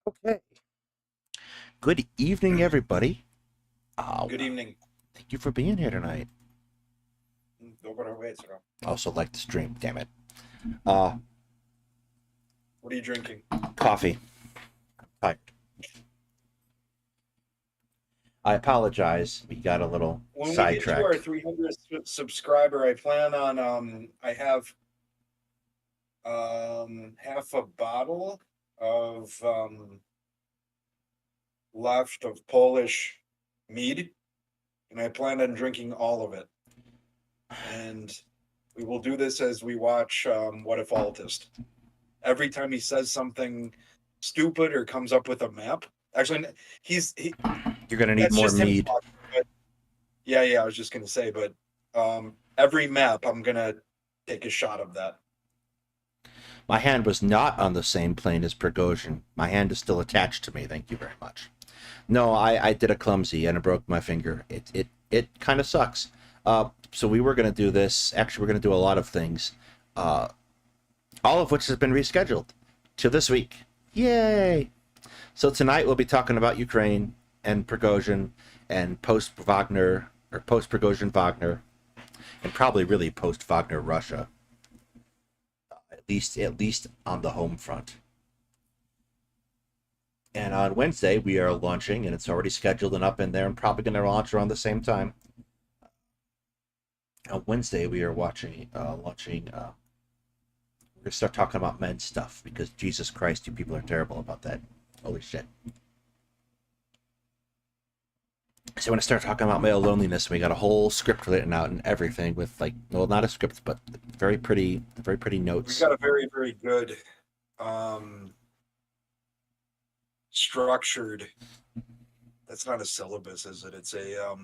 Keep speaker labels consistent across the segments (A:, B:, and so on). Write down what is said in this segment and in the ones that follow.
A: Okay. Good evening, everybody.
B: Good evening.
A: Thank you for being here tonight.
B: Доброго вечера.
A: I also like the stream, damn it. Uh,
B: What are you drinking?
A: Coffee. Tired. I apologize. We got a little
B: When we get to our
A: sidetracked.
B: 300th subscriber, I plan on I have half a bottle of left of Polish mead, and I plan on drinking all of it. And we will do this as we watch What If Altist. Every time he says something stupid or comes up with a map, actually,
A: You're going to need
B: that's
A: more
B: just him
A: mead.
B: talking. But yeah, I was just gonna say, but every map I'm gonna take a shot of that.
A: My hand was not on the same plane as Prigozen. My hand is still attached to me. Thank you very much. No, I did a clumsy and I broke my finger. It kind of sucks. So we were going to do this. Actually, we're going to do a lot of things. All of which has been rescheduled to this week. Yay! So tonight we'll be talking about Ukraine and Prigozen and post-Wagner, or post-Prigozen Wagner, and probably really post-Wagner Russia. At least on the home front. And on Wednesday we are launching, and it's already scheduled and up in there, and probably going to launch around the same time. On Wednesday we are launching. We're gonna start talking about men's stuff because Jesus Christ, you people are terrible about that. Holy shit. So when I start talking about male loneliness, we got a whole script written out and everything with well, not a script, but very pretty
B: We
A: notes.
B: got a very, very good structured. That's not a syllabus, is it? It's a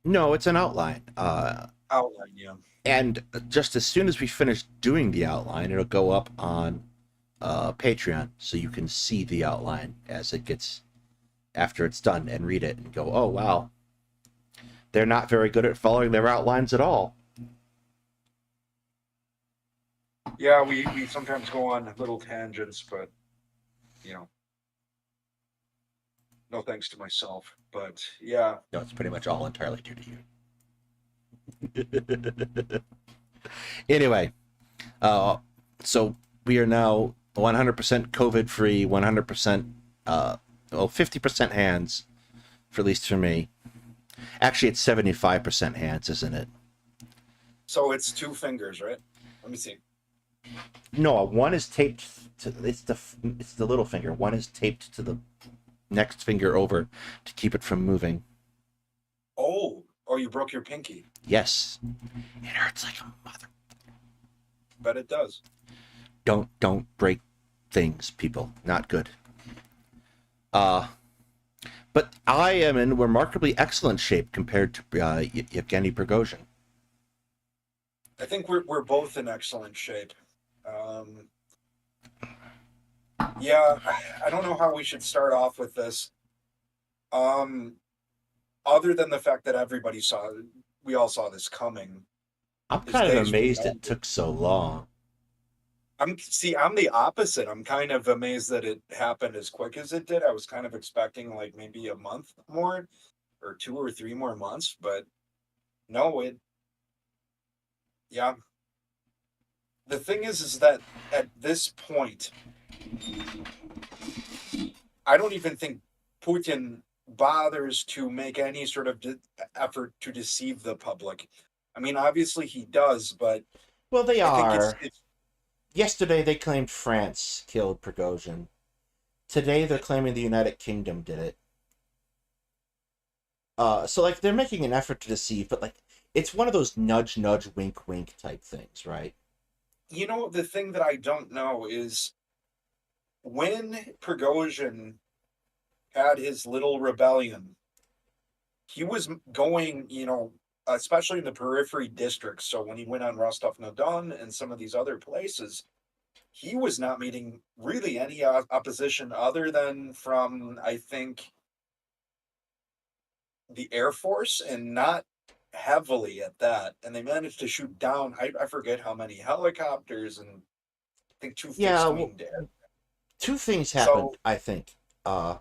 A: No, it's an outline.
B: outline. Yeah.
A: And just as soon as we finish doing the outline, it'll go up on Patreon, so you can see the outline as it gets after it's done and read it and go, oh wow, they're not very good at following their outlines at all.
B: Yeah, we sometimes go on little tangents, but you know, no thanks to myself. But yeah,
A: No, it's pretty much all entirely due to you. Anyway, so we are now 100% COVID free, 100%, 50% hands, for at least for me. Actually, it's 75% hands, isn't it?
B: so it's two fingers, right? Let me see.
A: No, one is taped to it's the little finger. One is taped to the next finger over to keep it from moving.
B: Oh, you broke your pinky.
A: Yes, it hurts like a mother.
B: Bet it does.
A: Don't break things, people. Not good. But I am in remarkably excellent shape compared to Yevgeny Prigozhin.
B: I think we're both in excellent shape. Yeah, I don't know how we should start off with this. Other than the fact that we all saw this coming.
A: I'm
B: His
A: kind of
B: days were
A: amazed it
B: numbered.
A: took so long.
B: I'm the opposite. I'm kind of amazed that it happened as quick as it did. I was kind of expecting like maybe a month more or 2 or 3 more months, but no, yeah. The thing is that at this point, I don't even think Putin bothers to make any sort of effort to deceive the public. I mean, obviously he does, but
A: Well, they
B: I think
A: are.
B: it's
A: Yesterday they claimed France killed Prigozhin. Today they're claiming the United Kingdom did it. So like they're making an effort to deceive, but like it's one of those nudge, nudge, wink, wink type things, right?
B: the thing that I don't know is when Prigozhin had his little rebellion, he was going, especially in the periphery districts. So when he went on Rostov-na-Don and some of these other places, he was not meeting really any opposition other than from, I think, the Air Force, and not heavily at that. And they managed to shoot down, I forget how many helicopters, and I think two
A: Yeah,
B: fixed
A: well,
B: winged air.
A: two things
B: So
A: happened, I think. Uh,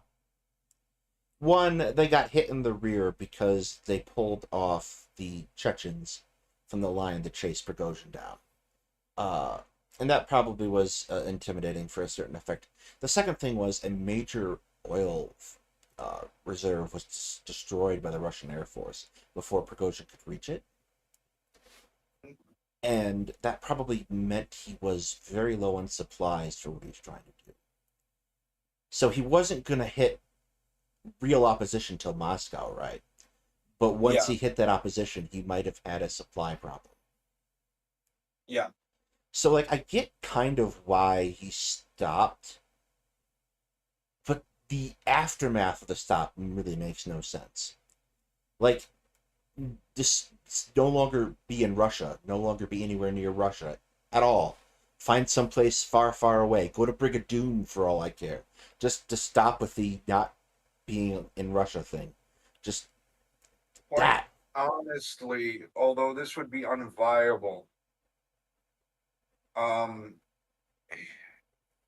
A: One, they got hit in the rear because they pulled off the Chechens from the line to chase Prigozhin down. Uh, and that probably was intimidating for a certain effect. The second thing was a major oil reserve was destroyed by the Russian Air Force before Prigozhin could reach it. And that probably meant he was very low on supplies for what he was trying to do. So he wasn't going to hit real opposition till Moscow, right? But once
B: Yeah,
A: he hit that opposition, he might have had a supply problem.
B: yeah.
A: So, like, I get kind of why he stopped, but the aftermath of the stop really makes no sense. Like, just no longer be in Russia, no longer be anywhere near Russia at all. Find someplace far, far away. Go to Brigadoon for all I care. Just to stop with the not being in Russia thing. Just
B: Quite
A: that.
B: honestly, although this would be unviable, um,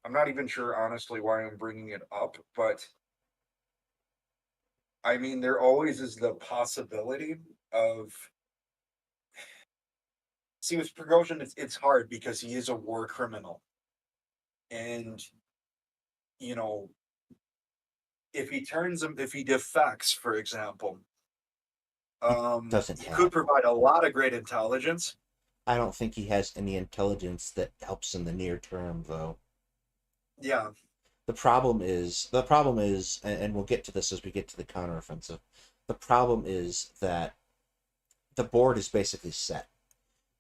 B: I'm not even sure honestly why I'm bringing it up, but I mean, there always is the possibility of. See, with Prigozhin, it's hard because he is a war criminal, and you know, if he defects, for example,
A: He doesn't
B: he
A: have.
B: could provide a lot of great intelligence.
A: I don't think he has any intelligence that helps in the near term, though.
B: Yeah,
A: The problem is, and we'll get to this as we get to the counteroffensive. The problem is that the board is basically set.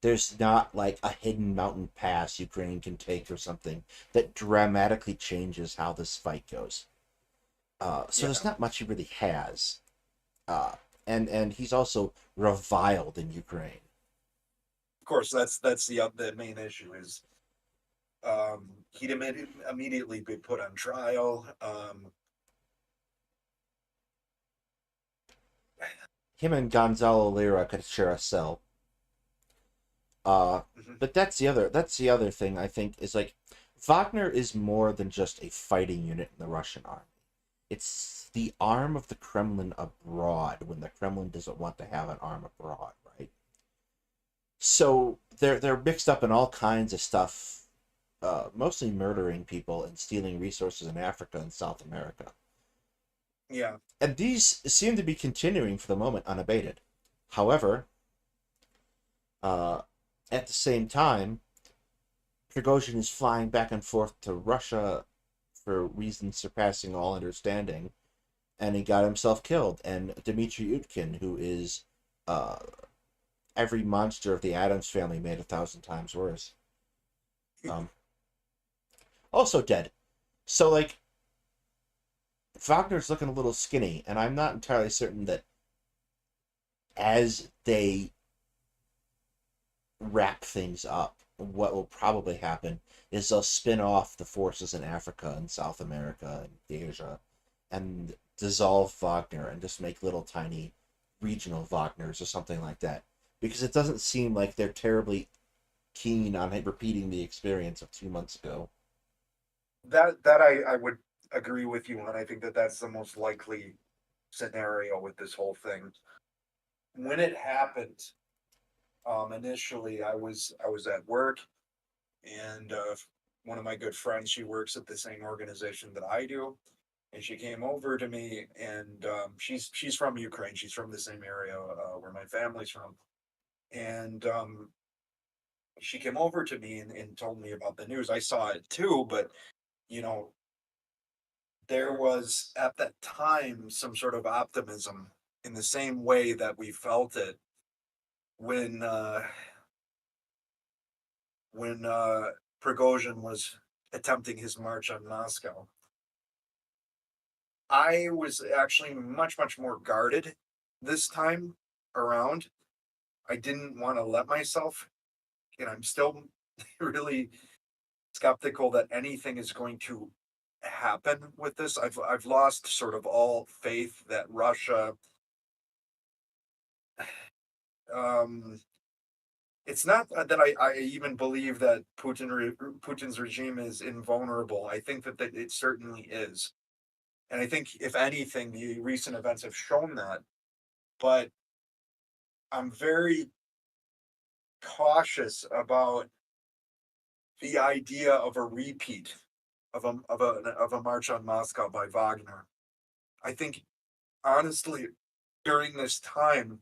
A: There's not like a hidden mountain pass Ukraine can take or something that dramatically changes how this fight goes. So
B: yeah.
A: there's not much he really has. Uh, and he's also reviled in Ukraine.
B: Of course, that's the main issue is he'd immediately be put on trial.
A: Him and Gonzalo Lira could share a cell. Uh,
B: Mhm.
A: but that's the other thing I think is like Wagner is more than just a fighting unit in the Russian army. It's the arm of the Kremlin abroad when the Kremlin doesn't want to have an arm abroad, right? So they're mixed up in all kinds of stuff, mostly murdering people and stealing resources in Africa and South America.
B: Yeah,
A: And these seem to be continuing for the moment unabated. However, uh, at the same time, Prigozhin is flying back and forth to Russia for reasons surpassing all understanding, and he got himself killed. And Dmitry Utkin, who is uh, every monster of the Adams family made 1,000 times worse, um, also dead. So, like, Wagner's looking a little skinny, and I'm not entirely certain that as they wrap things up, what will probably happen is they'll spin off the forces in Africa and South America and Asia and dissolve Wagner and just make little tiny regional Wagners or something like that. Because it doesn't seem like they're terribly keen on repeating the experience of 2 months ago.
B: that I would agree with you on. I think that's the most likely scenario with this whole thing. When it happened, initially I was at work, and one of my good friends, she works at the same organization that I do, and she came over to me, and she's from Ukraine. She's from the same area where my family's from, and she came over to me and told me about the news. I saw it too, but you know, there was at that time some sort of optimism in the same way that we felt it when Prigozhin was attempting his march on Moscow. I was actually much more guarded this time around. I didn't want to let myself, and I'm still really skeptical that anything is going to happen with this. I've lost sort of all faith that Russia. Um, it's not that I even believe that Putin's regime is invulnerable. I think that it certainly is, And I think, if anything, the recent events have shown that. But I'm very cautious about the idea of a repeat of a March on Moscow by Wagner. I think, honestly, during this time,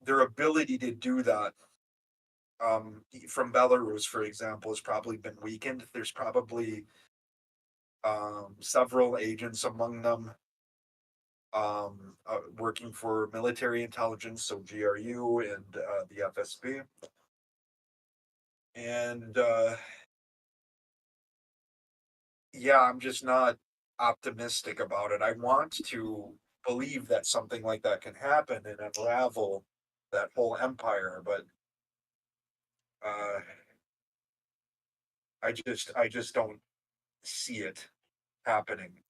B: their ability to do that, from Belarus, for example, has probably been weakened. There's probably several agents among them working for military intelligence, so GRU and the FSB. And yeah, I'm just not optimistic about it. I want to believe that something like that can happen and unravel that whole empire, but uh, I just don't see it happening.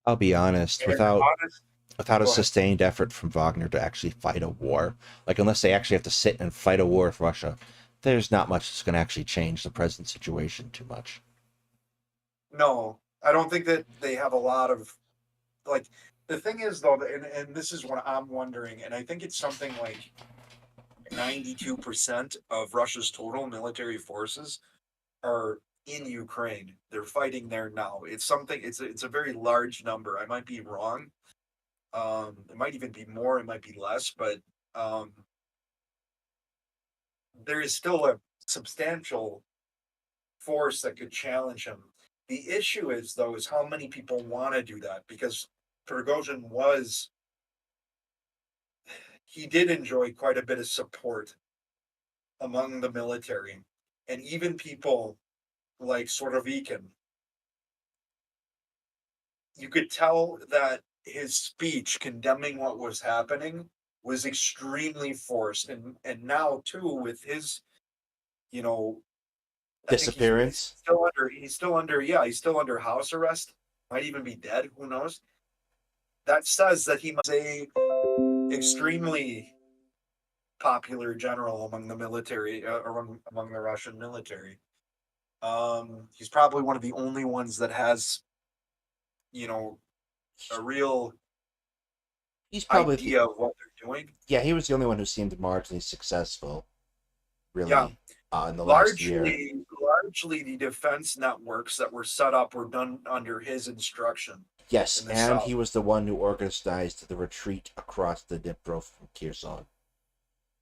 A: I'll be honest,
B: And honest,
A: without a
B: go ahead.
A: sustained effort from Wagner to actually fight a war, like unless they actually have to sit and fight a war with Russia, there's not much that's going to actually change the present situation too much.
B: No, I don't think that they have a lot of, like, the thing is though, and this is what I'm wondering, and I think it's something like 92% of Russia's total military forces are in Ukraine. They're fighting there now. It's a very large number. I might be wrong. It might even be more, it might be less, but um there is still a substantial force that could challenge him. The issue is though is how many people want to do that, because Prigozhin he did enjoy quite a bit of support among the military, and even people like Sorovikin. You could tell that his speech condemning what was happening was extremely forced, and now too with his, you know, I think he's
A: Disappearance.
B: he's still under house arrest, might even be dead, who knows. That says that he must a extremely popular general among the military, among the Russian military. He's probably one of the only ones that has, you know, a real
A: He's probably the,
B: idea of what they're doing.
A: yeah, he was the only one who seemed marginally successful,
B: Yeah,
A: really, in the last year.
B: largely the defense networks that were set up were done under his instruction
A: Yes,
B: in the
A: and
B: south,
A: he was the one who organized the retreat across the Dnipro from Kherson.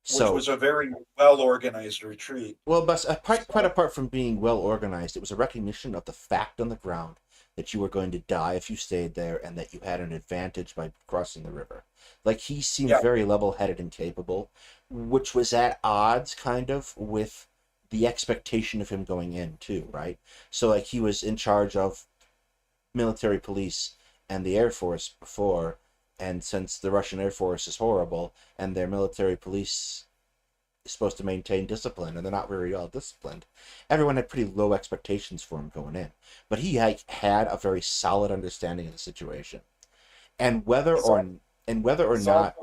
B: which
A: So,
B: was a very well organized retreat.
A: well, but quite
B: So,
A: apart from being well organized, it was a recognition of the fact on the ground that you were going to die if you stayed there and that you had an advantage by crossing the river. Like, he seemed
B: yeah,
A: very level headed and capable, which was at odds, kind of, with the expectation of him going in, too, right? So, like, he was in charge of military police and the Air Force before, and since the Russian Air Force is horrible and their military police supposed to maintain discipline, and they're not very well disciplined. Everyone had pretty low expectations for him going in, but he had a very solid understanding of the situation, and
B: it's all,
A: whether or
B: it's all,
A: not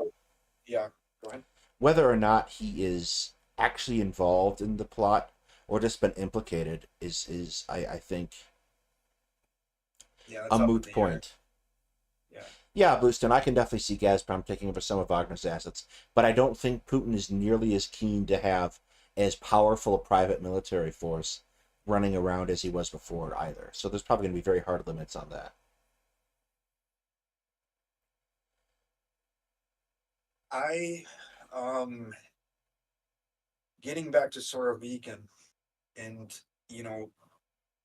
B: yeah. Go ahead.
A: he is actually involved in the plot or just been implicated is I think
B: Yeah,
A: a
B: it's up in
A: moot
B: the air.
A: point.
B: Yeah,
A: Yeah, Bluestone, I can definitely see Gazprom taking over some of Wagner's assets, but I don't think Putin is nearly as keen to have as powerful a private military force running around as he was before either. So there's probably going to be very hard limits on that.
B: I um getting back to Sorovikin, and you know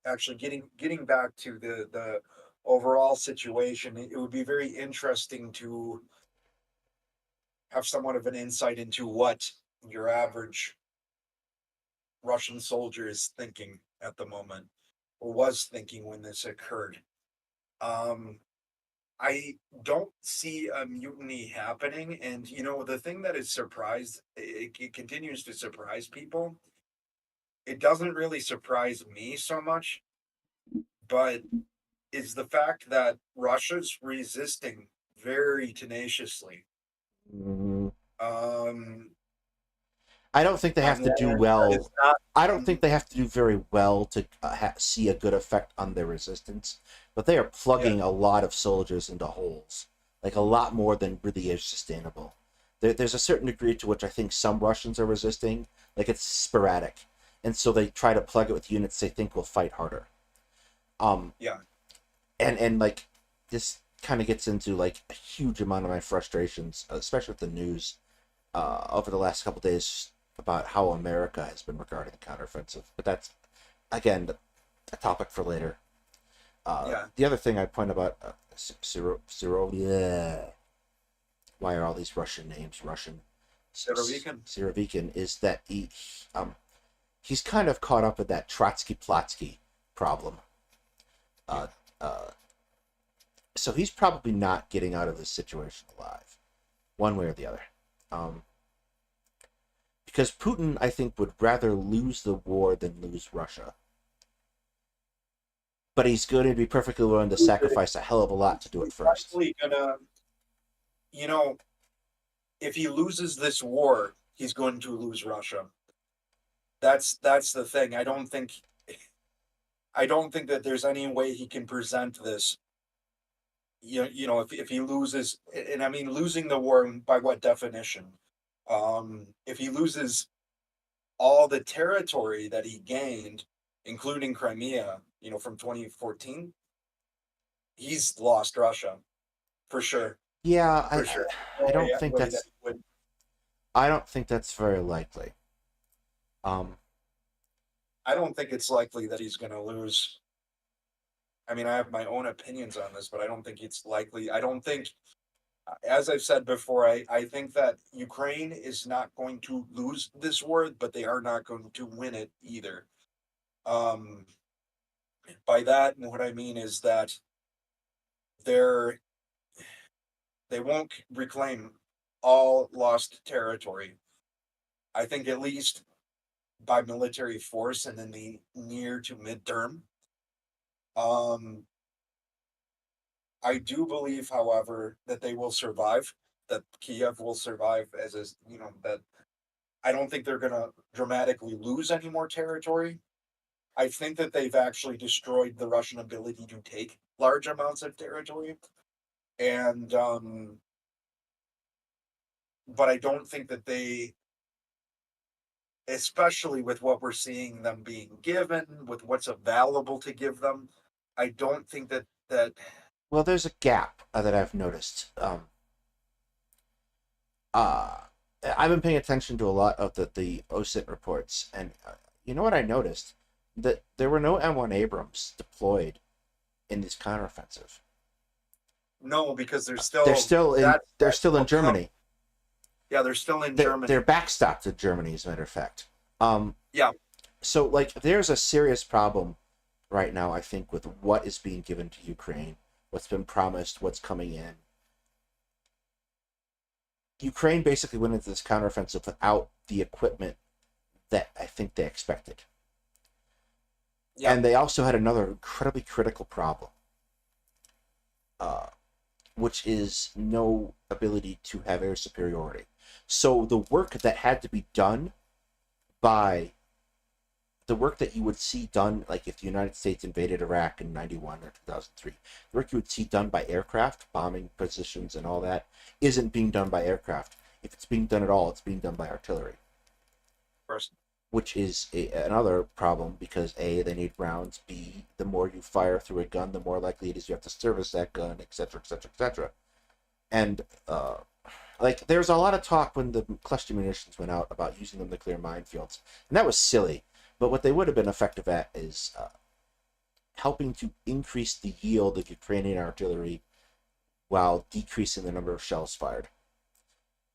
B: actually getting back to the overall situation, it would be very interesting to have somewhat of an insight into what your average Russian soldier is thinking at the moment, or was thinking when this occurred. Um, I don't see a mutiny happening, and the thing that is surprised, it continues to surprise people. It doesn't really surprise me so much, but is the fact that Russia's resisting very tenaciously.
A: Mm,
B: Um,
A: I don't think they
B: on
A: have to do
B: land that is
A: well.
B: not
A: I don't think they have to do very well to see a good effect on their resistance. but they are plugging a lot of soldiers into holes, like a lot more than really is sustainable. There's a certain degree to which I think some Russians are resisting, like it's sporadic, and so they try to plug it with units they think will fight harder. Um,
B: Yeah.
A: and like this kind of gets into like a huge amount of my frustrations, especially with the news over the last couple days about how America has been regarding the counteroffensive. But that's again a topic for later.
B: Yeah.
A: The other thing I'd point about yeah. Why are all these Russian names Russian?
B: Serovikin.
A: Sirovikin is that he's kind of caught up in that Trotsky-Plotsky problem. Uh, uh, so he's probably not getting out of this situation alive, one way or the other. Because Putin, I think, would rather lose the war than lose Russia. But he's going to be perfectly willing to sacrifice a hell of a lot to do it first.
B: Probably gonna, you know, if he loses this war, he's going to lose Russia. That's the thing. I don't think that there's any way he can present this. If he loses, and I mean losing the war by what definition? If he loses all the territory that he gained, including Crimea, from 2014, he's lost Russia for sure.
A: Yeah,
B: For sure.
A: I don't think that's. I don't think that's very likely.
B: I don't think it's likely that he's going to lose. I mean, I have my own opinions on this, but I don't think it's likely. I don't think, as I've said before, I think that Ukraine is not going to lose this war, but they are not going to win it either. By that, what I mean is that they won't reclaim all lost territory. I think at least by military force and in the near to midterm. I do believe, however, that they will survive, that Kiev will survive that I don't think they're going to dramatically lose any more territory. I think that they've actually destroyed the Russian ability to take large amounts of territory. And, but I don't think that they, especially with what we're seeing them being given, with what's available to give them, I don't think that.
A: Well, there's a gap that I've noticed. I've been paying attention to a lot of the OSINT reports, and you know what I noticed? That there were no M1 Abrams deployed in this counteroffensive.
B: No, because they're
A: still in Germany.
B: Yeah, they're still in Germany.
A: They're backstopped in Germany, as a matter of fact.
B: Yeah.
A: So, like, there's a serious problem right now, I think, with what is being given to Ukraine, what's been promised, what's coming in. Ukraine basically went into this counteroffensive without the equipment that I think they expected. Yeah. And they also had another incredibly critical problem, which is no ability to have air superiority. So the work that had to be done by the work that you would see done, like if the United States invaded Iraq in 91 or 2003, the work you would see done by aircraft, bombing positions and all that, isn't being done by aircraft. If it's being done at all, it's being done by artillery.
B: First.
A: Which is another problem because A, they need rounds, B, the more you fire through a gun, the more likely it is you have to service that gun, etc., etc., etc. And, like, there's a lot of talk when the cluster munitions went out about using them to clear minefields, and that was silly. But what they would have been effective at is helping to increase the yield of Ukrainian artillery while decreasing the number of shells fired.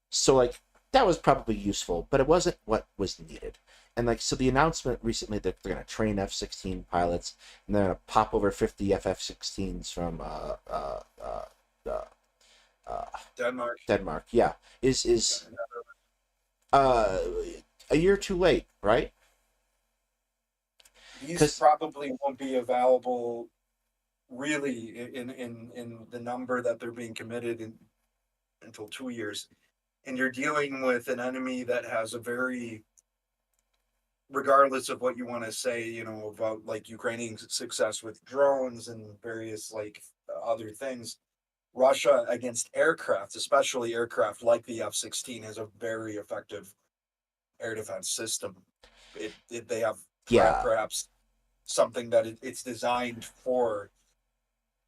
A: So, like, that was probably useful, but it wasn't what was needed. And, like, so the announcement recently that they're going to train F-16 pilots, and they're going to pop over 50 FF-16s from Denmark, yeah, is a year too late, right?
B: These probably won't be available really in the number that they're being committed in until 2 years. And you're dealing with an enemy that has a very regardless of what you want to say, about like Ukrainian success with drones and various like other things, Russia against aircraft, especially aircraft like the F-16, has a very effective air defense system. They have
A: Yeah.
B: perhaps something that it's designed for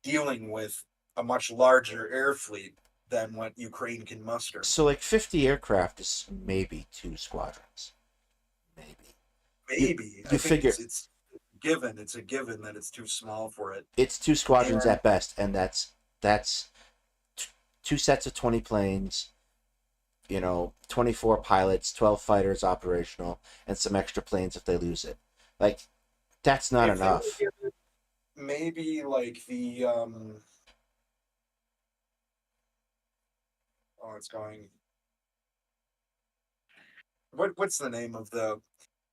B: dealing with a much larger air fleet than what Ukraine can muster.
A: So like 50 aircraft is maybe 2 squadrons. Maybe. You
B: Maybe I
A: you
B: think
A: figure
B: it's given. It's a given that it's too small for it.
A: it's 2 squadrons
B: And
A: at best, and that's 2 sets of 20 planes, 24 pilots, 12 fighters operational, and some extra planes if they lose it. Like, that's not
B: if they were
A: enough.
B: given maybe like the oh, it's going. What's the name of the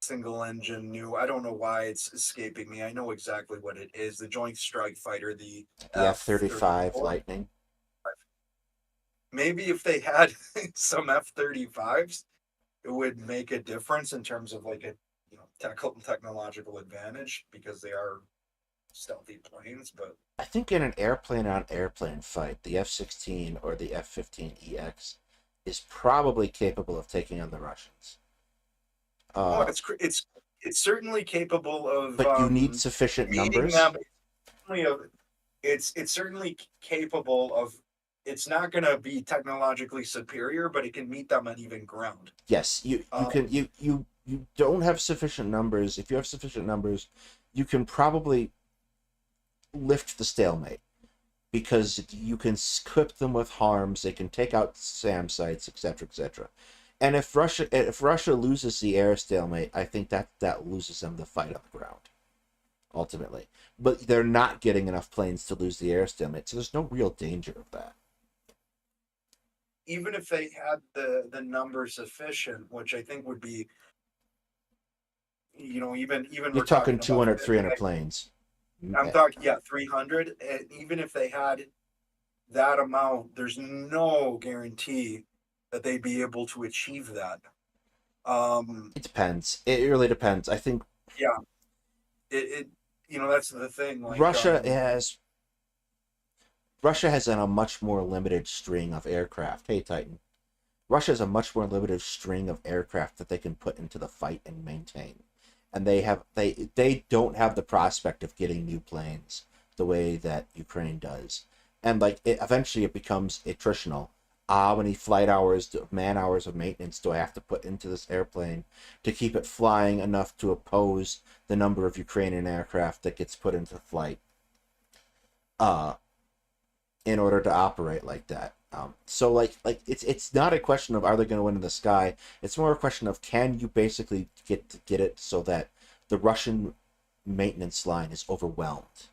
B: single engine new? I don't know why it's escaping me. I know exactly what it is. The Joint Strike Fighter, the
A: The F-35
B: F-34.
A: Lightning.
B: Maybe if they had some F-35s, it would make a difference in terms of like a technological advantage because they are stealthy planes. But
A: I think in an airplane on airplane fight, the F-16 or the F-15EX is probably capable of taking on the Russians.
B: oh,
A: Uh,
B: it's certainly capable of
A: but you need sufficient
B: meeting
A: numbers.
B: them. It's certainly capable of. It's not going to be technologically superior, but it can meet them on even ground.
A: Yes, you
B: Um,
A: can you don't have sufficient numbers. If you have sufficient numbers, you can probably lift the stalemate because you can equip them with harms. They can take out SAM sites, etc., etc. And if Russia loses the air stalemate, I think that loses them the fight on the ground ultimately. But they're not getting enough planes to lose the air stalemate, so there's no real danger of that.
B: Even if they had the numbers sufficient, which I think would be, even
A: You're
B: we're
A: talking
B: talking about
A: 200, 300 planes.
B: I'm talking, yeah, 300. And even if they had that amount, there's no guarantee that they'd be able to achieve that. Um,
A: It depends. It really depends. I think
B: yeah, it that's the thing. Like,
A: Russia has Russia has a much more limited string of aircraft. Hey, Titan. Russia has a much more limited string of aircraft that they can put into the fight and maintain, and they don't have the prospect of getting new planes the way that Ukraine does, and like eventually it becomes attritional. How many flight hours, man hours of maintenance do I have to put into this airplane to keep it flying enough to oppose the number of Ukrainian aircraft that gets put into flight? Uh, in order to operate like that. So it's not a question of are they going to win in the sky. It's more a question of can you basically get it so that the Russian maintenance line is overwhelmed.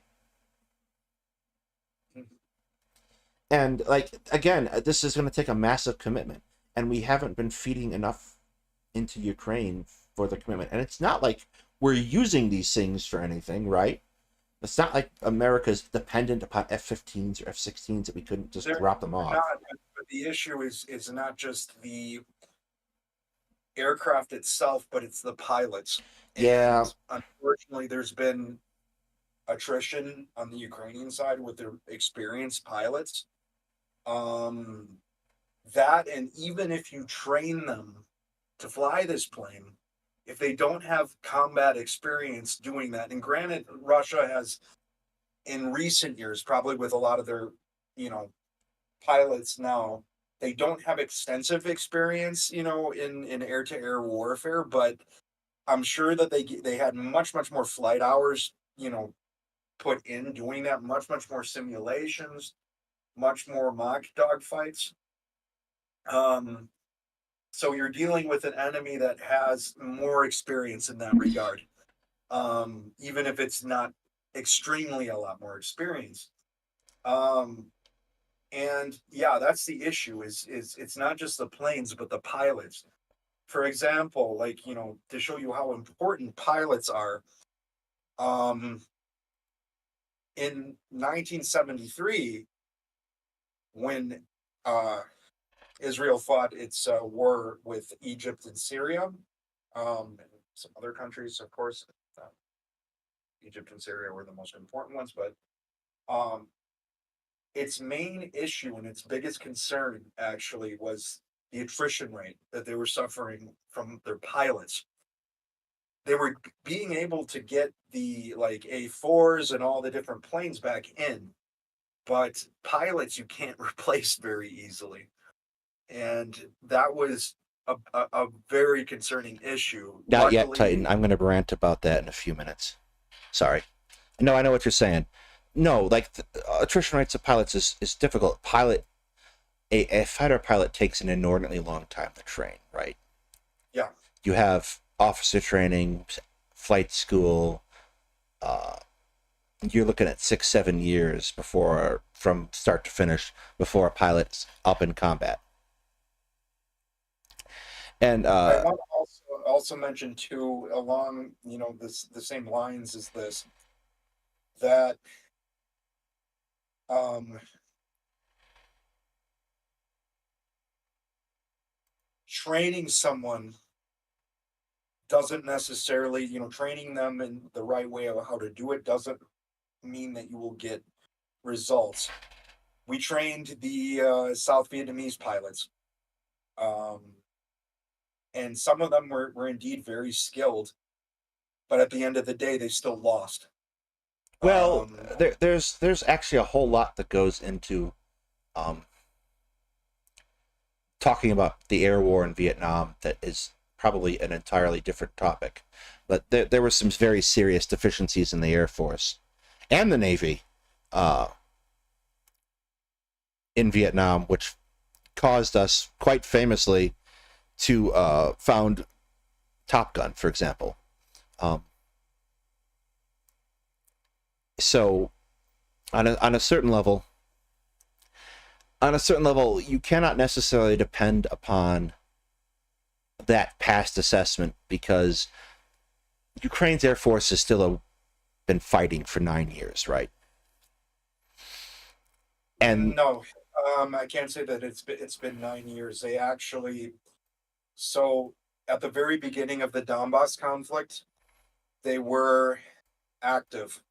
A: And like again, this is going to take a massive commitment, and we haven't been feeding enough into Ukraine for the commitment. And it's not like we're using these things for anything, right? It's not like America's dependent upon F-15s or F-16s that we couldn't just
B: they're
A: drop them
B: not.
A: off.
B: But the issue is not just the aircraft itself, but it's the pilots.
A: Yeah,
B: And unfortunately, there's been attrition on the Ukrainian side with their experienced pilots. Um, that, and even if you train them to fly this plane, if they don't have combat experience doing that, and granted, Russia has in recent years, probably with a lot of their, you know, pilots now, they don't have extensive experience, in air to air warfare, but I'm sure that they had much more flight hours, put in doing that, much more simulations, much more mock dogfights. Um, so you're dealing with an enemy that has more experience in that regard, even if it's not extremely a lot more experience. Um, and yeah, that's the issue. Is it's not just the planes, but the pilots. For example, like to show you how important pilots are. Um, in 1973, when Israel fought its war with Egypt and Syria, some other countries, of course. Uh, Egypt and Syria were the most important ones, but um, its main issue and its biggest concern actually was the attrition rate that they were suffering from their pilots. They were being able to get the like A4s and all the different planes back in, but pilots you can't replace very easily. And that was a very concerning issue.
A: Not yet,
B: Luckily,
A: Titan. I'm going to rant about that in a few minutes. Sorry. No, I know what you're saying. No, like attrition rates of pilots is difficult. A fighter pilot takes an inordinately long time to train, right?
B: yeah,
A: You have officer training, flight school. Uh, you're looking at 6-7 years before, from start to finish, before a pilot's up in combat. And
B: I want to also mention too, along this the same lines as this, that um, training someone doesn't necessarily, training them in the right way of how to do it doesn't mean that you will get results. We trained the South Vietnamese pilots, um, and some of them were indeed very skilled, but at the end of the day, they still lost.
A: well,
B: Um,
A: there's actually a whole lot that goes into um, talking about the air war in Vietnam that is probably an entirely different topic. But there were some very serious deficiencies in the Air Force and the Navy uh, in Vietnam, which caused us quite famously to found Top Gun, for example. Um, so on a certain level, you cannot necessarily depend upon that past assessment because Ukraine's Air Force has still been fighting for 9 years, right? And
B: no, I can't say that it's been 9 years. They actually, so at the very beginning of the Donbass conflict, they were active,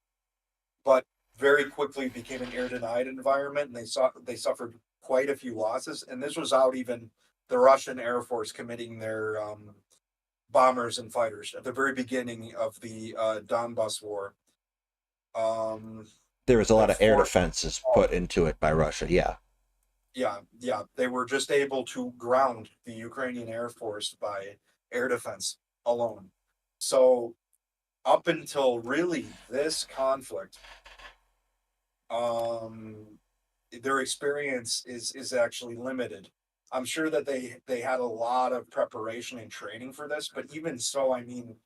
B: but very quickly became an air denied environment, and they suffered quite a few losses. And this was out even the Russian Air Force committing their bombers and fighters at the very beginning of the Donbass war. Um,
A: there was a
B: the
A: lot of air
B: fort,
A: defenses put into it by Russia. Yeah.
B: yeah, they were just able to ground the Ukrainian Air Force by air defense alone. So up until really this conflict, um, their experience is actually limited. I'm sure that they had a lot of preparation and training for this, but even so, I mean,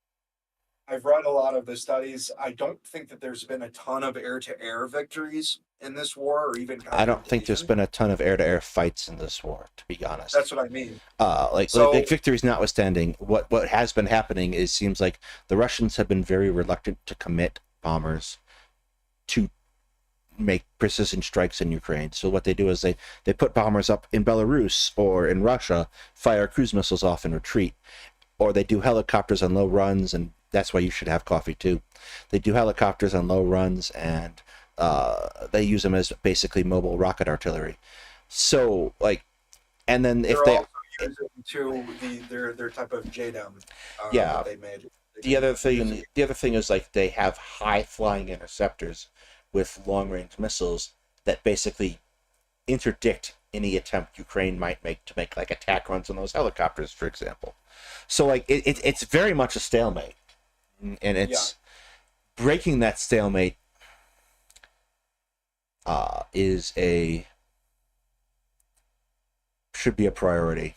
B: I've read a lot of the studies. I don't think that there's been a ton of air to air victories in this war or even
A: I don't think there's
B: confrontation.
A: been a ton of air-to-air fights in this war, to be honest.
B: That's what I mean.
A: Like
B: So
A: victories notwithstanding, what has been happening is seems like the Russians have been very reluctant to commit bombers to make precision strikes in Ukraine. So what they do is they put bombers up in Belarus or in Russia, fire cruise missiles off and retreat, or they do helicopters on low runs, and that's why you should have coffee too. They do helicopters on low runs, and they use them as basically mobile rocket artillery. So like, and then if
B: they're
A: they,
B: also using to their type of JDAM that
A: yeah,
B: they made. They've
A: the
B: been
A: other
B: using
A: thing, the other thing is like they have high flying interceptors with long range missiles that basically interdict any attempt Ukraine might make to make like attack runs on those helicopters, for example. So like it's very much a stalemate, and
B: yeah,
A: it's breaking that stalemate is a should be a priority.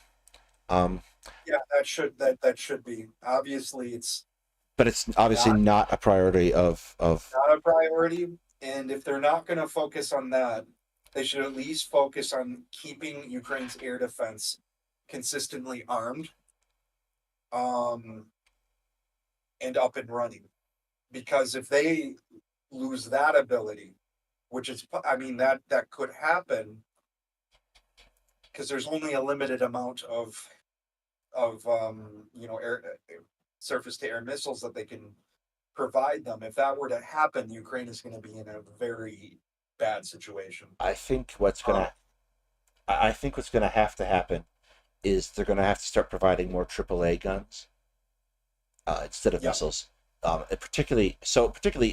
A: Um,
B: yeah, that should be. Obviously, it's
A: but it's obviously
B: not
A: not a priority of
B: not a priority. And if they're not going to focus on that, they should at least focus on keeping Ukraine's air defense consistently armed, um, and up and running. Because if they lose that ability, which is, I mean, that could happen because there's only a limited amount of air. surface-to-air missiles that they can provide them. If that were to happen, Ukraine is going to be in a very bad situation.
A: I think what's gonna I think what's gonna have to happen is they're gonna have to start providing more AAA guns instead of
B: Yeah.
A: missiles. Particularly,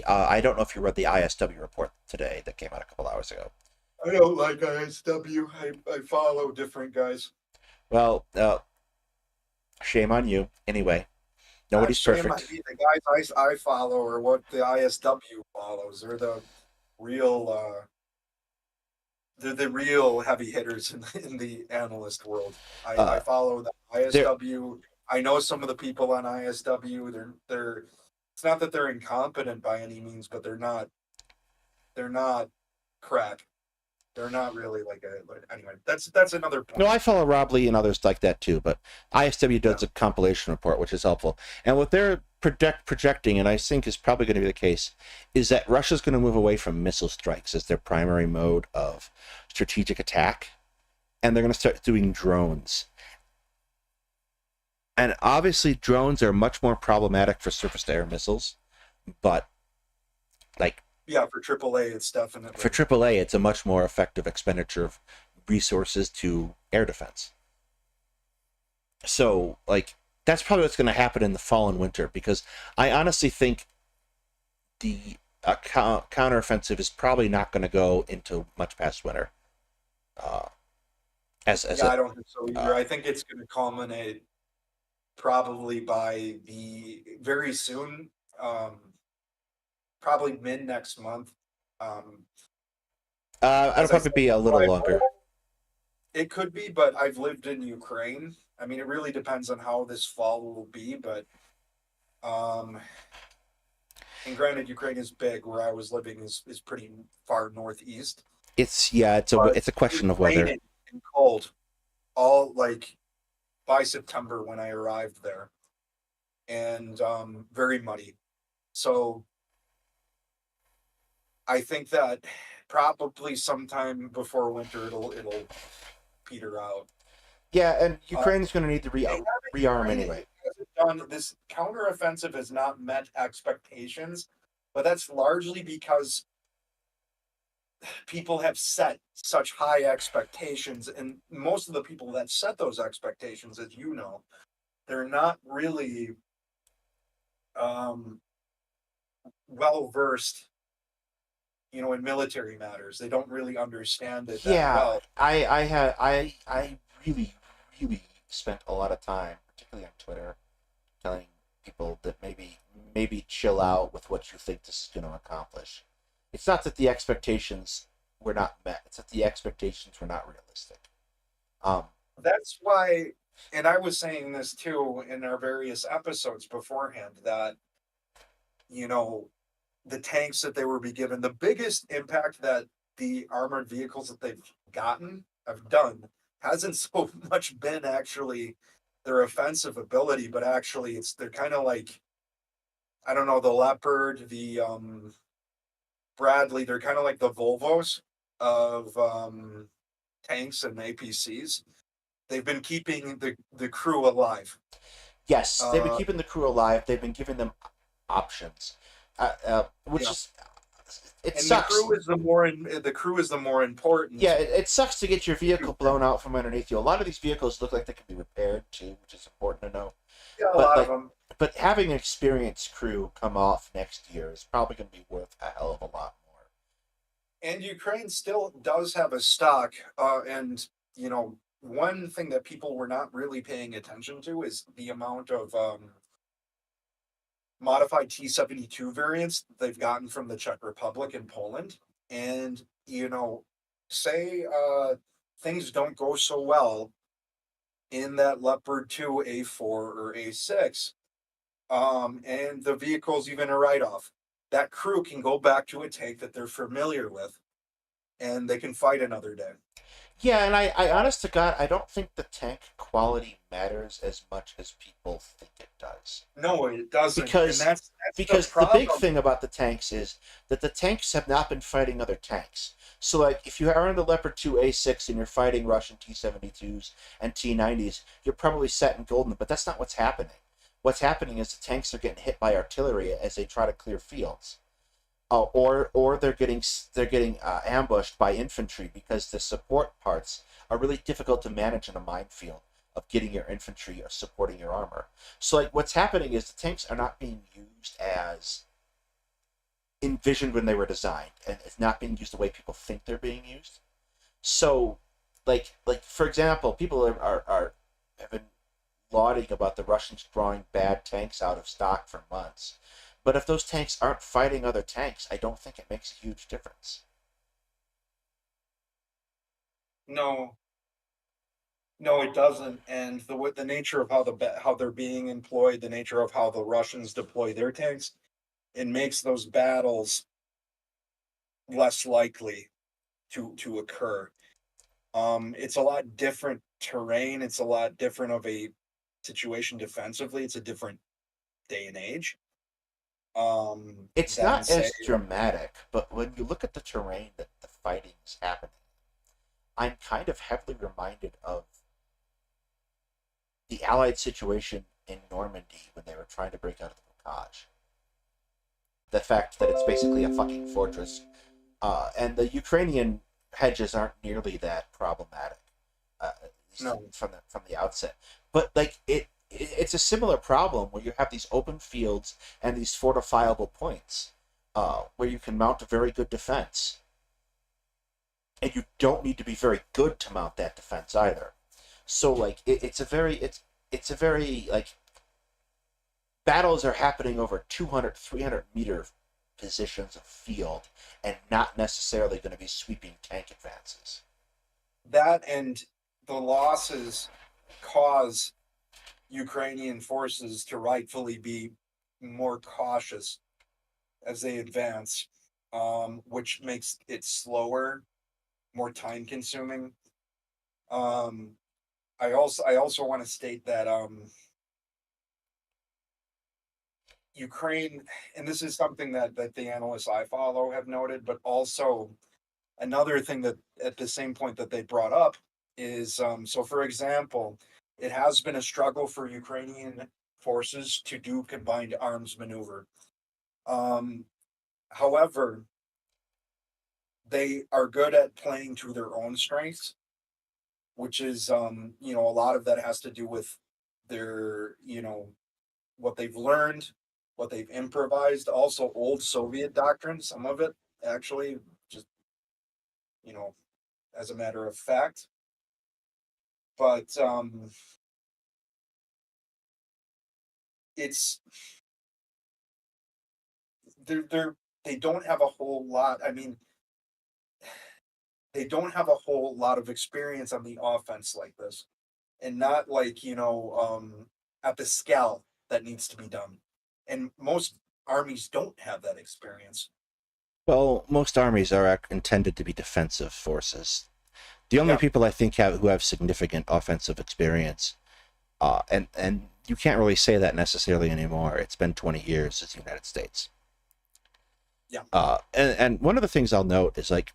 A: I don't know if you read the ISW report today that came out a couple hours ago.
B: I don't like ISW. I follow different guys.
A: Well, shame on you. Anyway, nobody's
B: Shame on
A: perfect.
B: me. The guys I follow are what the ISW follows. They're the real. They're the real heavy hitters in the analyst world. I follow the ISW. I know some of the people on ISW. They're. It's not that they're incompetent by any means, but they're not. They're not crack. They're not really anyway. That's another point.
A: No, I follow Rob Lee and others like that too, but ISW does a compilation report, which is helpful. And what they're projecting, and I think is probably going to be the case, is that Russia's going to move away from missile strikes as their primary mode of strategic attack, and they're going to start doing drones. And obviously, drones are much more problematic for surface-to-air missiles, but
B: yeah, for AAA, it's definitely
A: for AAA, it's a much more effective expenditure of resources to air defense. So, that's probably what's going to happen in the fall and winter, because I honestly think the counteroffensive is probably not going to go into much past winter.
B: I don't think so either. I think it's going to culminate probably by very soon. Probably mid next month.
A: It'll probably be a little longer.
B: It could be, but I've lived in Ukraine. I mean, it really depends on how this fall will be, but and granted, Ukraine is big. Where I was living is pretty far northeast.
A: It's a question of weather.
B: And cold, all by September when I arrived there, and very muddy. So I think that probably sometime before winter it'll peter out.
A: Yeah, and Ukraine's going to need to rearm anyway.
B: This counteroffensive has not met expectations, but that's largely because people have set such high expectations, and most of the people that set those expectations, as you know, they're not really well versed, in military matters. They don't really understand it that well.
A: I really spent a lot of time, particularly on Twitter, telling people that maybe chill out with what you think this is going to accomplish. It's not that the expectations were not met. It's that the expectations were not realistic.
B: That's why, and I was saying this too in our various episodes beforehand, that, the tanks that they were be given, the biggest impact that the armored vehicles that they've have done, hasn't so much been actually their offensive ability, but actually they're kind of I don't know, the Leopard, the Bradley, they're kind of like the Volvos of tanks and APCs. They've been keeping the crew alive.
A: Yes, they've been keeping the crew alive. They've been giving them options, which is it
B: and
A: sucks.
B: The crew is the more important.
A: Yeah, it sucks to get your vehicle blown out from underneath you. A lot of these vehicles look like they can be repaired too, which is important to know.
B: Yeah, a lot of them.
A: But having an experienced crew come off next year is probably going to be worth a hell of a lot more.
B: And Ukraine still does have a stock, and one thing that people were not really paying attention to is the amount of modified T-72 variants they've gotten from the Czech Republic and Poland. And, say things don't go so well in that Leopard 2 A4 or A6, and the vehicle's even a write-off, that crew can go back to a tank that they're familiar with, and they can fight another day.
A: Yeah, and I honest to God, I don't think the tank quality matters as much as people think it does.
B: No, it doesn't.
A: Because
B: and that's
A: the big thing about the tanks is that the tanks have not been fighting other tanks. So, if you are in the Leopard 2 A6 and you're fighting Russian T-72s and T-90s, you're probably set in golden, but that's not what's happening. what's happening is the tanks are getting hit by artillery as they try to clear fields. Or they're getting ambushed by infantry because the support parts are really difficult to manage in a minefield of getting your infantry or supporting your armor. So like what's happening is the tanks are not being used as envisioned when they were designed, and it's not being used the way people think they're being used. So like for example, people have been lauding about the Russians drawing bad tanks out of stock for months. But if those tanks aren't fighting other tanks, I don't think it makes a huge difference.
B: No, no, it doesn't. And the nature of how they're being employed, the nature of how the Russians deploy their tanks, it makes those battles less likely to occur. It's a lot different terrain. It's a lot different of a situation defensively. It's a different day and age.
A: It's
B: Than
A: not
B: say,
A: as dramatic, but when you look at the terrain that the fighting is happening, I'm kind of heavily reminded of the Allied situation in Normandy when they were trying to break out of the Bocage. The fact that it's basically a fucking fortress, and the Ukrainian hedges aren't nearly that problematic, at least
B: no,
A: from the outset. But like it's a similar problem where you have these open fields and these fortifiable points, where you can mount a very good defense, and you don't need to be very good to mount that defense either. So like it's a very like battles are happening over 200, 300 meter positions of field, and not necessarily going to be sweeping tank advances.
B: that and the losses cause Ukrainian forces to rightfully be more cautious as they advance, which makes it slower, more time consuming. I also want to state that Ukraine, and this is something that the analysts I follow have noted, but also another thing that at the same point that they brought up is so for example, it has been a struggle for Ukrainian forces to do combined arms maneuver. Um, However, they are good at playing to their own strengths, which is a lot of that has to do with their what they've learned, what they've improvised, also old Soviet doctrine, some of it actually just you know as a matter of fact. But it's they're they don't have a whole lot. I mean, they don't have a whole lot of experience on the offense like this, and not like at the scale that needs to be done. And most armies don't have that experience.
A: Well, most armies are intended to be defensive forces. The only
B: Yeah,
A: people I think who have significant offensive experience, and you can't really say that necessarily anymore. It's been 20 years since the United States.
B: yeah,
A: And one of the things I'll note is like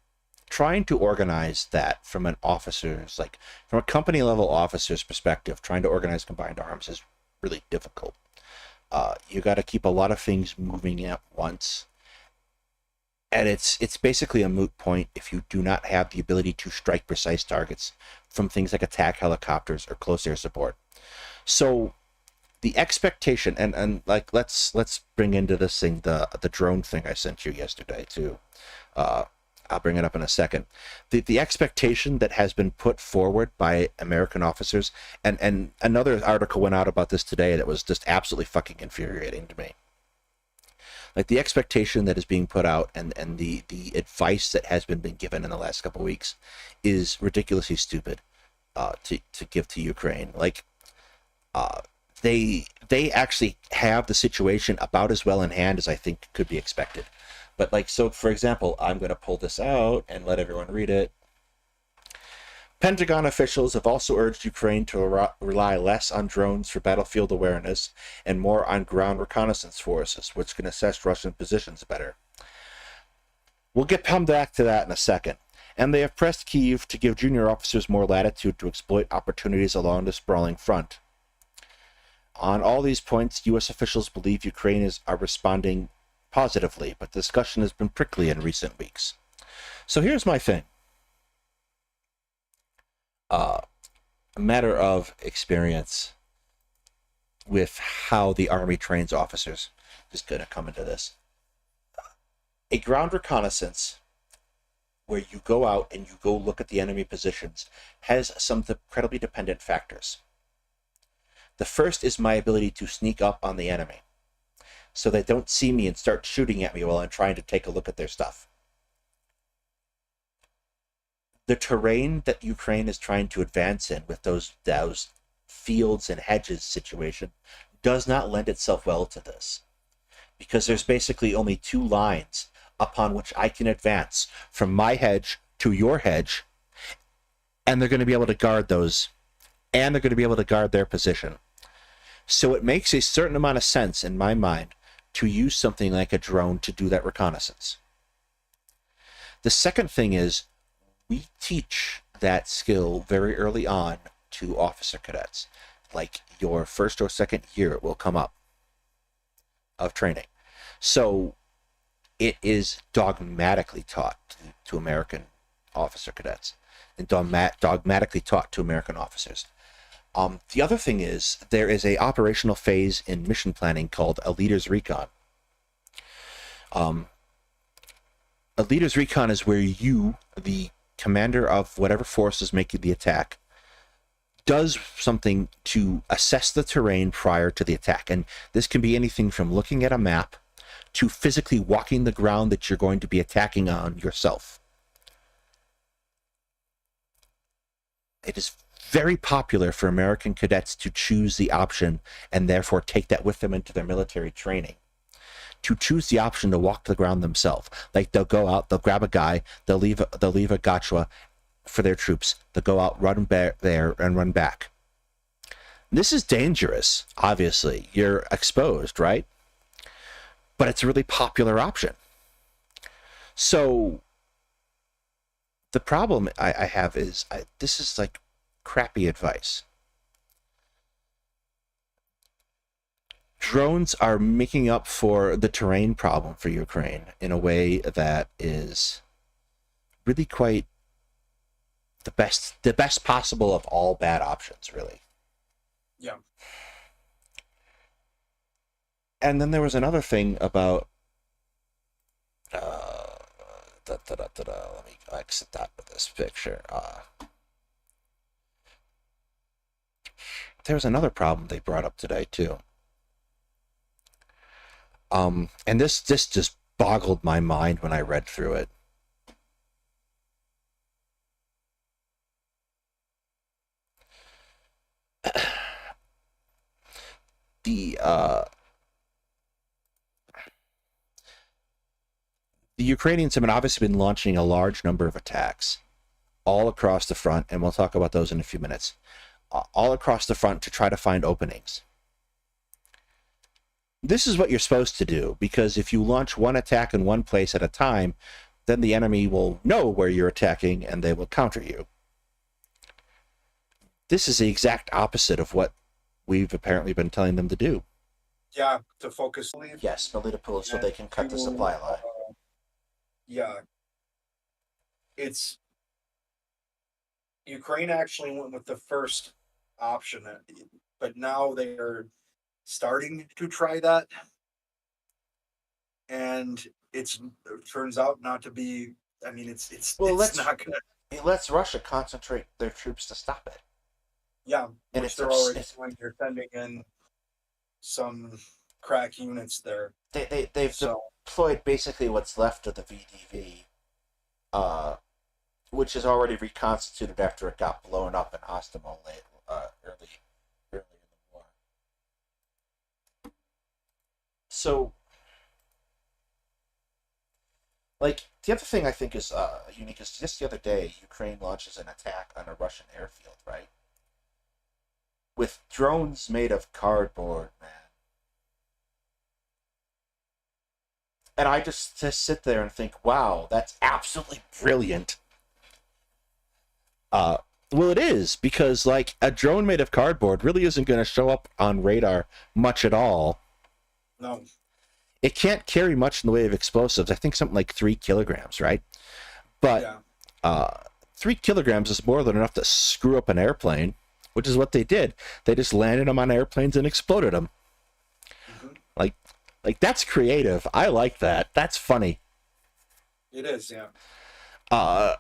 A: trying to organize that from an officer's, like from a company level officer's perspective, trying to organize combined arms is really difficult. You got to keep a lot of things moving at once, and it's basically a moot point if you do not have the ability to strike precise targets from things like attack helicopters or close air support. So the expectation, and like let's bring into this thing the drone thing I sent you yesterday too. Uh, I'll bring it up in a second. The expectation that has been put forward by American officers, and another article went out about this today that was just absolutely fucking infuriating to me. Like the expectation that is being put out, and the advice that has been given in the last couple of weeks is ridiculously stupid, to give to Ukraine. Like uh, they actually have the situation about as well in hand as I think could be expected. But like, so for example, I'm going to pull this out and let everyone read it. Pentagon officials have also urged Ukraine to rely less on drones for battlefield awareness and more on ground reconnaissance forces, which can assess Russian positions better. We'll come back to that in a second. And they have pressed Kyiv to give junior officers more latitude to exploit opportunities along the sprawling front. On all these points, U.S. officials believe Ukraine are responding positively, but the discussion has been prickly in recent weeks. So here's my thing. A matter of experience with how the Army trains officers is going to come into this. A ground reconnaissance, where you go out and you go look at the enemy positions, has some incredibly dependent factors. The first is my ability to sneak up on the enemy, so they don't see me and start shooting at me while I'm trying to take a look at their stuff. The terrain that Ukraine is trying to advance in with those fields and hedges situation does not lend itself well to this, because there's basically only two lines upon which I can advance from my hedge to your hedge, and they're going to be able to guard those, and they're going to be able to guard their position. So it makes a certain amount of sense in my mind to use something like a drone to do that reconnaissance. The second thing is, we teach that skill very early on to officer cadets. Like your first or second year, it will come up of training. So it is dogmatically taught to American officer cadets, and dogmatically taught to American officers. The other thing is, there is a operational phase in mission planning called a leader's recon. A leader's recon is where you, the commander of whatever force is making the attack, does something to assess the terrain prior to the attack. And this can be anything from looking at a map to physically walking the ground that you're going to be attacking on yourself. It is very popular for American cadets to choose the option, and therefore take that with them into their military training, to choose the option to walk the ground themselves. Like, they'll go out, they'll grab a guy, they'll leave a gotcha for their troops, they'll go out, run there, and run back. This is dangerous, obviously. You're exposed, right? But it's a really popular option. So the problem I have is, this is like crappy advice. Drones are making up for the terrain problem for Ukraine in a way that is really quite the best possible of all bad options, really.
B: Yeah.
A: And then there was another thing about let me exit that with this picture. There was another problem they brought up today too. And this just boggled my mind when I read through it. The Ukrainians have obviously been launching a large number of attacks all across the front, and we'll talk about those in a few minutes, all across the front to try to find openings. This is what you're supposed to do, because if you launch one attack in one place at a time, then the enemy will know where you're attacking and they will counter you. This is the exact opposite of what we've apparently been telling them to do.
B: Yeah, to focus.
A: Yes, Melitopol, so they can cut the supply line.
B: Yeah. It's Ukraine actually went with the first option, but now they are starting to try that, and it turns out not to be. I mean, it's not gonna.
A: It lets Russia concentrate their troops to stop it.
B: Yeah, and which they're already doing. They're sending in some crack units there.
A: They've deployed basically what's left of the VDV, which is already reconstituted after it got blown up in Ostomol early in the war. So, like, the other thing I think is unique is just the other day, Ukraine launches an attack on a Russian airfield, right? With drones made of cardboard, man. And I just sit there and think, wow, that's absolutely brilliant. Well, it is, because like a drone made of cardboard really isn't going to show up on radar much at all.
B: No.
A: It can't carry much in the way of explosives. I think something like 3 kilograms, right? But
B: Yeah.
A: 3 kilograms is more than enough to screw up an airplane, which is what they did. They just landed them on airplanes and exploded them.
B: Mhm.
A: Like that's creative. I like that. That's funny.
B: It is, yeah.
A: Uh,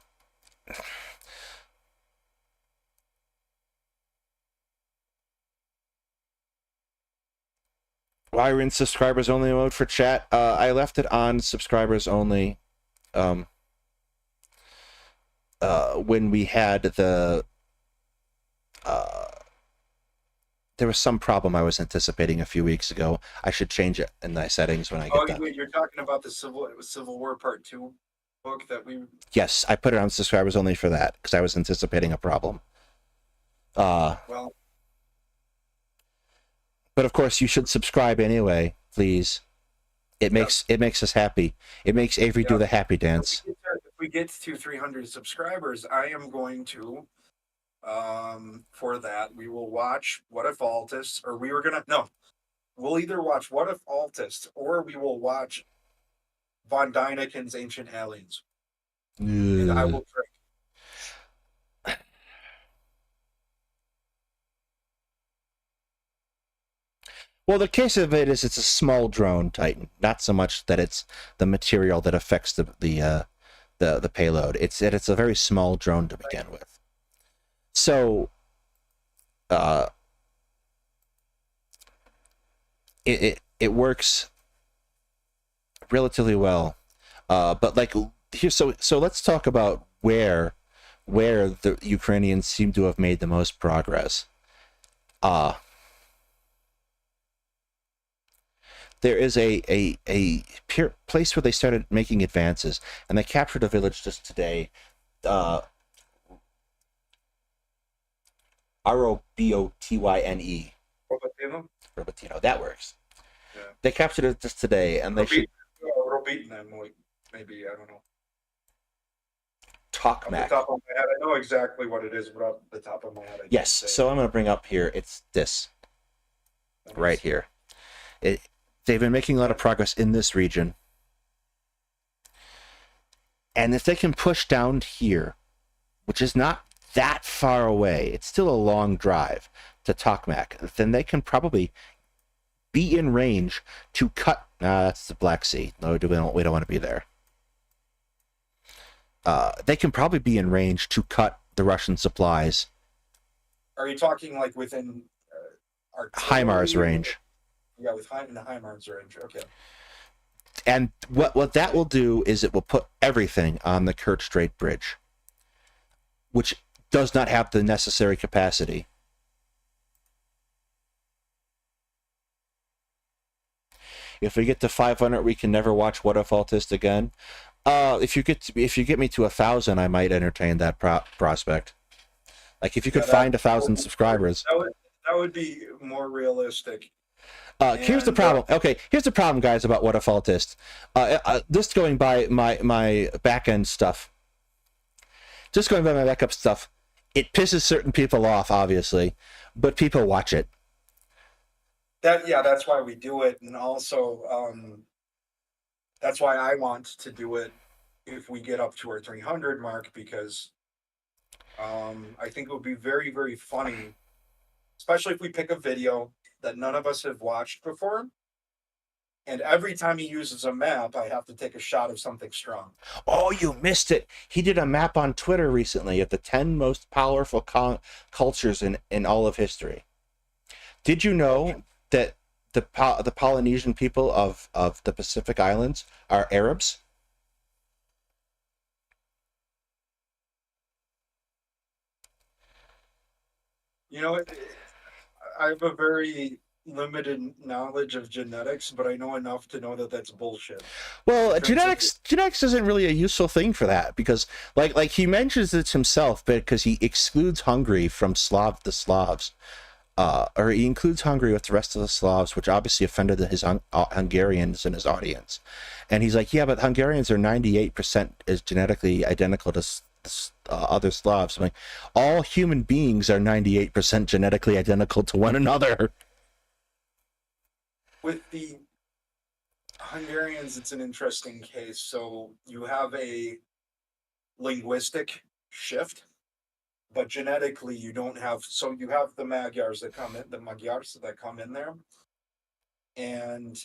A: Why we're in subscribers only mode for chat? I left it on subscribers only. When we had the there was some problem I was anticipating a few weeks ago. I should change it in my settings when I get done.
B: Wait, you're talking about the Civil War Part 2 book that we...
A: Yes, I put it on subscribers only for that because I was anticipating a problem.
B: Well,
A: but of course you should subscribe anyway, please. It makes us happy. It makes Avery do the happy dance.
B: if we get to 300 subscribers, I am going to, for that, we will watch What If Altus, or we were gonna, no, we'll either watch What If Altus, or we will watch Von Dyneken's Ancient Aliens. And I will drink.
A: Well, the case of it is it's a small drone, Titan. Not so much that it's the material that affects the payload. It's a very small drone to begin with. So, it works relatively well. But like here, so let's talk about where the Ukrainians seem to have made the most progress. There is a place where they started making advances, and they captured a village just today. Robotyne. Robotyne. That works. Yeah. They captured it just today, and they should.
B: Maybe, I don't know.
A: Tokmak.
B: Off the top of my head, I know exactly what it is, but off the top of my head,
A: yes. So I'm going to bring up here. It's this. Right here. They've been making a lot of progress in this region. And if they can push down here, which is not that far away, it's still a long drive to Tokmak, then they can probably be in range to cut... that's the Black Sea. No, we don't want to be there. They can probably be in range to cut the Russian supplies.
B: Are you talking like within...
A: HIMARS range.
B: Yeah, in the HIMARS range. Okay.
A: And what that will do is it will put everything on the Kerch Strait Bridge, which does not have the necessary capacity. If we get to 500, we can never watch What If Altus again. If you get me to 1,000, I might entertain that prospect. Like if you could find 1,000 subscribers.
B: That would be more realistic.
A: Here's the problem. Okay, here's the problem, guys, about What If Altus. Just going by my back-end stuff. Just going by my backup stuff. It pisses certain people off, obviously, but people watch it.
B: That's why we do it, and also that's why I want to do it if we get up to our 300 mark, because I think it would be very, very funny, especially if we pick a video that none of us have watched before, and every time he uses a map, I have to take a shot of something strong.
A: Oh, you missed it. He did a map on Twitter recently of the 10 most powerful cultures in all of history. Did you know that the Polynesian people of the Pacific Islands are Arabs?
B: You know, I have a very limited knowledge of genetics, but I know enough to know that that's bullshit.
A: Well, genetics isn't really a useful thing for that, because like he mentions it himself, but because he excludes Hungary from the Slavs, or he includes Hungary with the rest of the Slavs, which obviously offended his Hungarians in his audience. And he's like, yeah, but Hungarians are 98% is genetically identical other Slavs. I'm like, all human beings are 98% genetically identical to one another.
B: With the Hungarians, it's an interesting case. So you have a linguistic shift, but genetically you don't have. So you have the Magyars that come in, the Magyars that come in there, and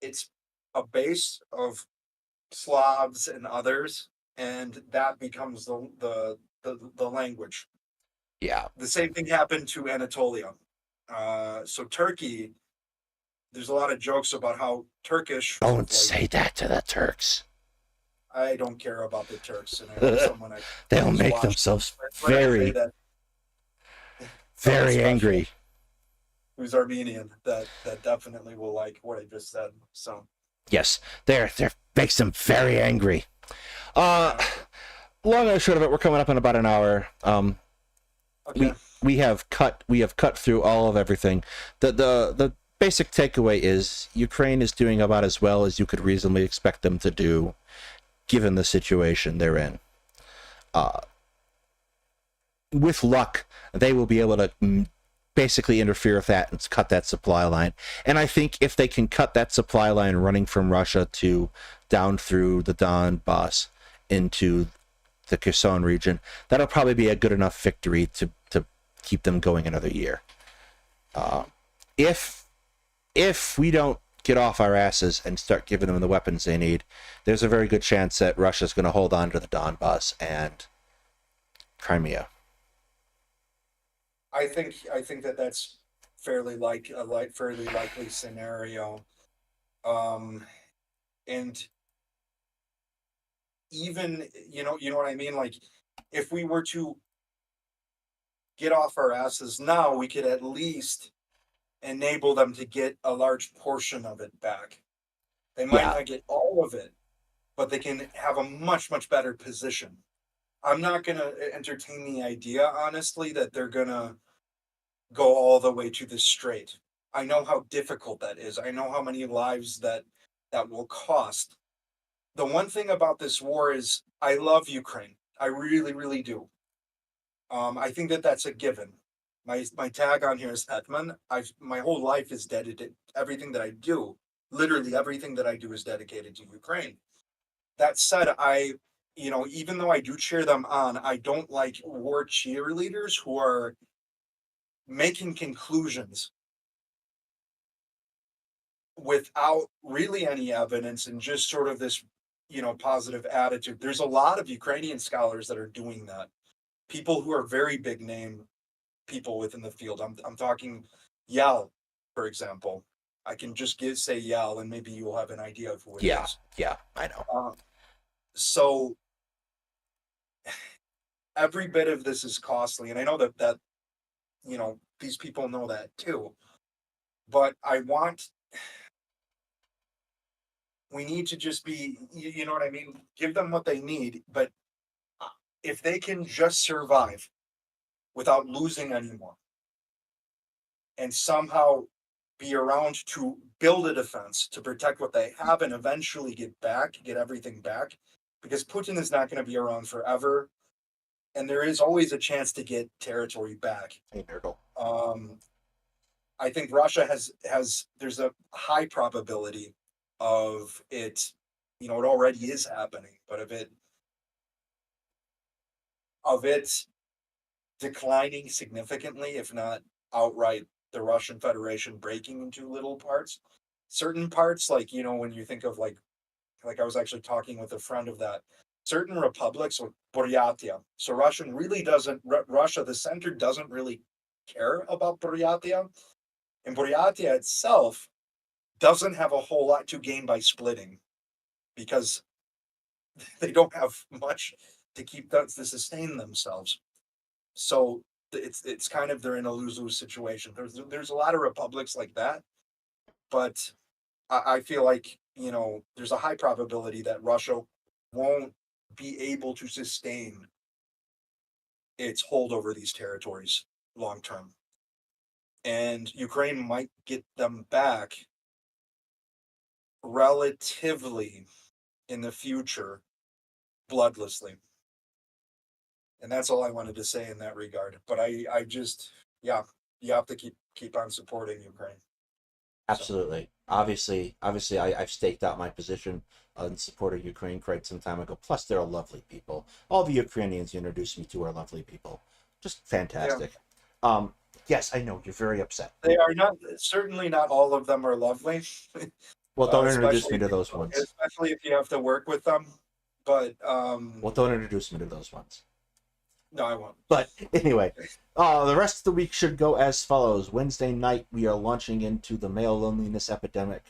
B: it's a base of Slavs and others, and that becomes the language.
A: Yeah.
B: The same thing happened to Anatolia. So Turkey, there's a lot of jokes about how Turkish,
A: Don't
B: like,
A: say that to the Turks.
B: I don't care about the Turks, and I hope someone I
A: They'll
B: is
A: make
B: watching
A: themselves
B: when I say
A: very,
B: that, someone
A: very
B: special
A: angry.
B: who's Armenian that definitely will like what I just said. So
A: Yes, they're makes them very angry. Uh,
B: yeah,
A: long and short of it, we're coming up in about an hour.
B: okay.
A: We have cut through all of everything. The basic takeaway is Ukraine is doing about as well as you could reasonably expect them to do, given the situation they're in. With luck, they will be able to basically interfere with that and cut that supply line. And I think if they can cut that supply line running from Russia to down through the Donbass into the Kherson region, that'll probably be a good enough victory to keep them going another year. If we don't get off our asses and start giving them the weapons they need, there's a very good chance that Russia's going to hold on to the Donbass and Crimea.
B: I think that that's fairly likely scenario. And even you know what I mean. Like, if we were to get off our asses now, we could at least enable them to get a large portion of it back. They might
A: Yeah,
B: not get all of it, but they can have a much better position. I'm not going to entertain the idea, honestly, that they're going to go all the way to the strait. I know how difficult that is. I know how many lives that will cost. The one thing about this war is I love Ukraine. I really do. I think that that's a given. My tag on here is Hetman. My whole life is dedicated. Everything that I do, literally everything that I do, is dedicated to Ukraine. That said, even though I do cheer them on, I don't like war cheerleaders who are making conclusions without really any evidence and just sort of this, positive attitude. There's a lot of Ukrainian scholars that are doing that. People who are very big name people within the field. I'm talking Yal, for example. I can just say Yal, and maybe you'll have an idea of who it
A: yeah,
B: is.
A: yeah, I know.
B: So every bit of this is costly, and I know that these people know that too. But we need to just be, you know what I mean? Give them what they need, but if they can just survive without losing anymore and somehow be around to build a defense to protect what they have and eventually get everything back, because Putin is not going to be around forever, and there is always a chance to get territory back.
A: Hey, Nerdle.
B: I think Russia has there's a high probability of it. It already is happening, but of it declining significantly, if not outright, the Russian Federation breaking into little parts. Certain parts, like, when you think of, like I was actually talking with a friend of that, certain republics, or Buryatia. So Russia, the center doesn't really care about Buryatia. And Buryatia itself doesn't have a whole lot to gain by splitting, because they don't have much to to sustain themselves. So it's kind of, they're in a lose-lose situation. There's a lot of republics like that, but I feel like, there's a high probability that Russia won't be able to sustain its hold over these territories long term, and Ukraine might get them back relatively in the future bloodlessly. And that's all I wanted to say in that regard. But I just, yeah, you have to keep on supporting Ukraine.
A: Absolutely. Obviously, I've staked out my position in support of Ukraine quite some time ago. Plus, they're lovely people. All the Ukrainians you introduced me to are lovely people. Just fantastic.
B: Yeah.
A: Yes, I know you're very upset.
B: They are not, certainly not all of them are lovely.
A: Well, don't introduce me
B: especially
A: to those ones.
B: especially if you have to work with them. But
A: Well, don't introduce me to those ones.
B: no, I won't.
A: But anyway, the rest of the week should go as follows. Wednesday night, we are launching into the male loneliness epidemic,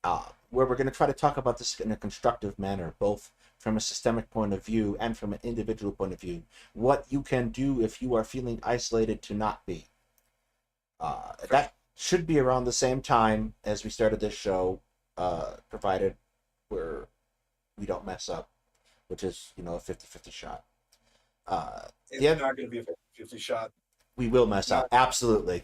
A: where we're going to try to talk about this in a constructive manner, both from a systemic point of view and from an individual point of view. What you can do if you are feeling isolated to not be. That should be around the same time as we started this show, provided we don't mess up, which is, a 50-50 shot.
B: It's not going to be a 50-50 shot.
A: We will mess up. Absolutely.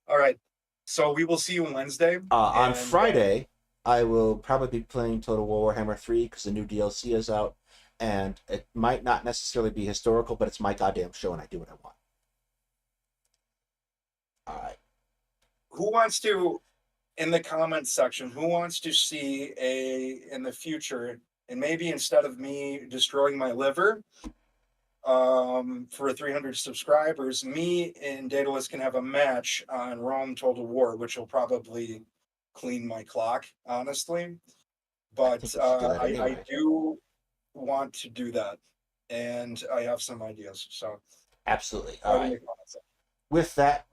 B: All right. So we will see you on Wednesday.
A: On Friday, I will probably be playing Total War Warhammer 3 because the new DLC is out. And it might not necessarily be historical, but it's my goddamn show and I do what I want. All right.
B: Who wants to, in the comments section, who wants to see in the future, and maybe instead of me destroying my liver for 300 subscribers, me and Daedalus can have a match on Rome Total War, which will probably clean my clock, honestly. But I do want to do that, and I have some ideas. So
A: absolutely. All right. With that,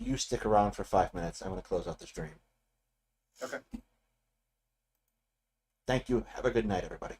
A: you stick around for 5 minutes. I'm gonna close out the stream.
B: Okay.
A: Thank you. Have a good night, everybody.